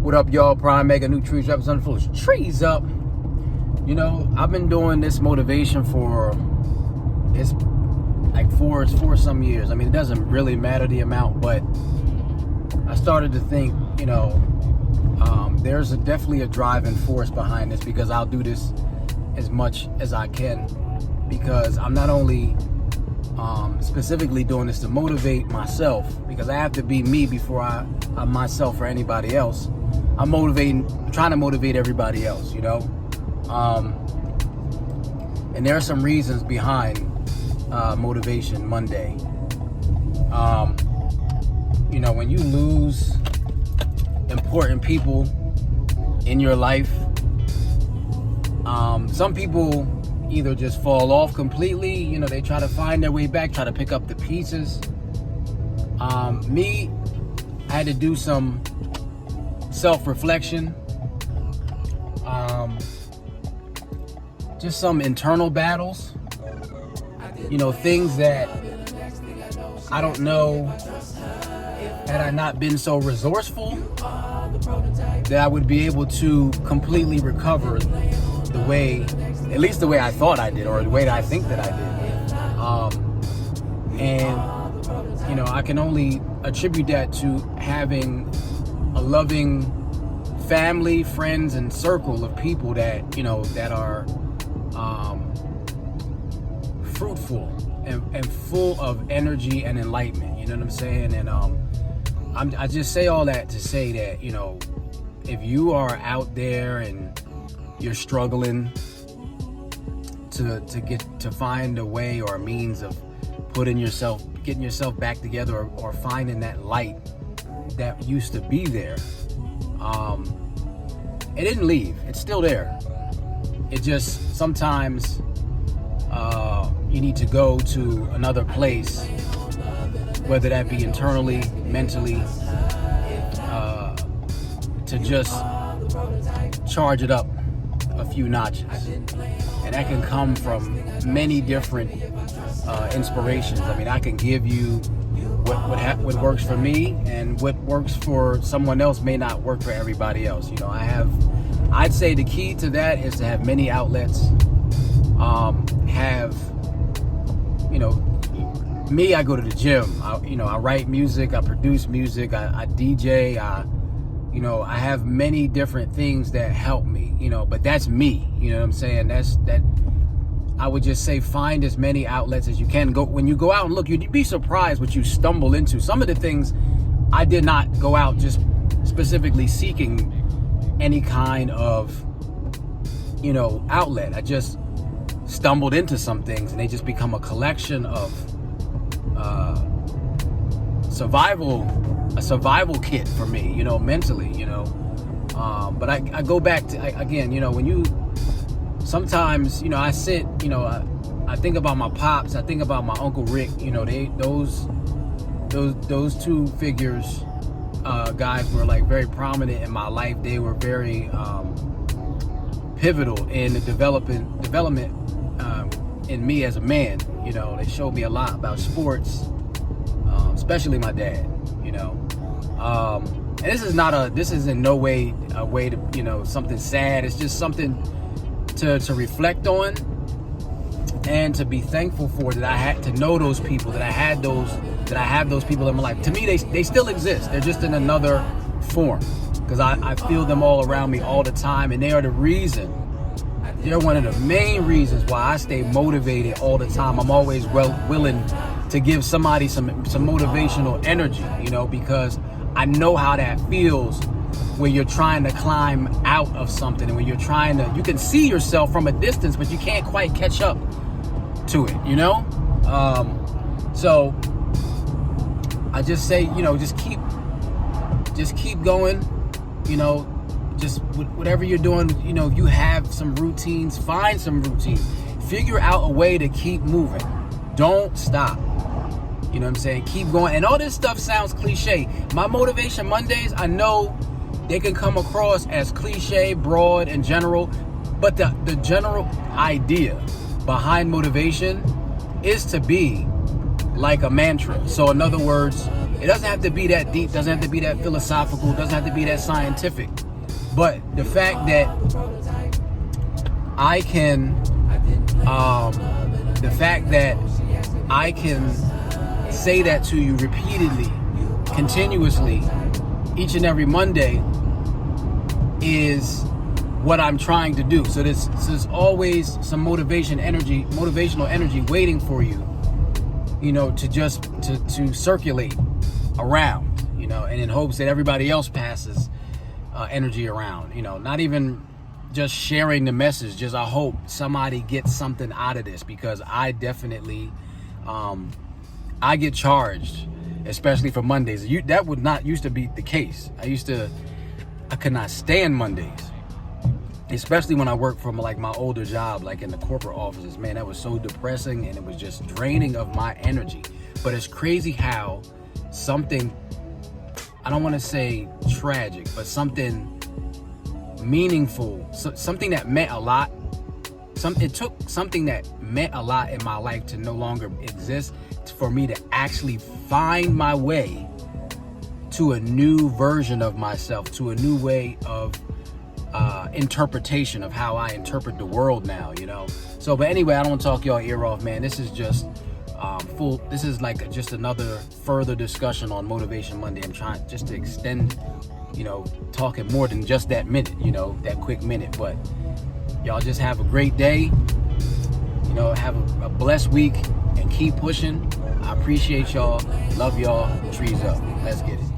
What up, y'all? Prime Mega, new trees representative full trees up. You know, I've been doing this motivation for four some years. I mean, it doesn't really matter the amount, but I started to think, you know, there's definitely a driving force behind this, because I'll do this as much as I can, because I'm not only specifically doing this to motivate myself, because I have to be me before I'm myself or anybody else. I'm trying to motivate everybody else, you know. And there are some reasons behind Motivation Monday. You know, when you lose important people in your life, some people either just fall off completely, you know, they try to find their way back, try to pick up the pieces. Me, I had to do some self-reflection, just some internal battles, you know, things that I don't know, had I not been so resourceful, that I would be able to completely recover the way, at least the way I thought I did, or the way that I think that I did. And, you know, I can only attribute that to having a loving family, friends, and circle of people that, you know, that are fruitful and full of energy and enlightenment. You know what I'm saying? And I just say all that to say that, you know, if you are out there and you're struggling to find a way or a means of getting yourself back together, or finding that light that used to be there, it didn't leave. It's still there. It just sometimes you need to go to another place, whether that be internally, mentally, to just charge it up a few notches. And that can come from many different inspirations. I mean, I can give you what works for me, and what works for someone else may not work for everybody else. You know, I'd say the key to that is to have many outlets. You know, me, I go to the gym. I write music, I produce music, I DJ, you know, I have many different things that help me, you know, but that's me, you know what I'm saying? I would just say find as many outlets as you can. When you go out and look, you'd be surprised what you stumble into. Some of the things I did not go out just specifically seeking any kind of, you know, outlet. I just stumbled into some things, and they just become a collection of a survival kit for me, you know, mentally, you know. But I go back to, again, you know, when you sometimes, you know, I sit, you know, I think about my pops, I think about my Uncle Rick, you know, those two figures, guys, were like very prominent in my life. They were very pivotal in the development in me as a man. You know, they showed me a lot about sports, especially my dad, you know. And this is in no way a way to, you know, something sad. It's just something to reflect on and to be thankful for, that I had to know those people, that I have those people in my life. To me, they still exist. They're just in another form, because I feel them all around me all the time, and they are the reason. They're one of the main reasons why I stay motivated all the time. I'm always willing to give somebody some motivational energy, you know, because I know how that feels when you're trying to climb out of something, and when you're you can see yourself from a distance, but you can't quite catch up to it, you know? So I just say, you know, just keep going, you know, just whatever you're doing, you know, if you have some routines, find some routines, figure out a way to keep moving. Don't stop. You know what I'm saying? Keep going. And all this stuff sounds cliche. My Motivation Mondays, I know they can come across as cliche, broad, and general, but the general idea behind motivation is to be like a mantra. So in other words, It doesn't have to be that deep, doesn't have to be that philosophical, doesn't have to be that scientific. But the fact that I can, say that to you repeatedly, continuously, each and every Monday is what I'm trying to do. So there's always some motivational energy waiting for you, to circulate around, and in hopes that everybody else passes energy around, not even just sharing the message, just I hope somebody gets something out of this, because I definitely, I get charged, especially for Mondays. That would not used to be the case. I could not stand Mondays, especially when I worked from like my older job, like in the corporate offices. Man, that was so depressing, and it was just draining of my energy. But it's crazy how something, I don't want to say tragic, but something meaningful, something that meant a lot. It took something that meant a lot in my life to no longer exist, for me to actually find my way to a new version of myself, to a new way of interpretation of how I interpret the world now, So, but anyway, I don't want to talk y'all ear off, man. This is just this is like just another further discussion on Motivation Monday. I'm trying just to extend, talking more than just that minute, that quick minute. But y'all just have a great day, have a blessed week, and keep pushing. I appreciate y'all. Love y'all. Trees up. Let's get it.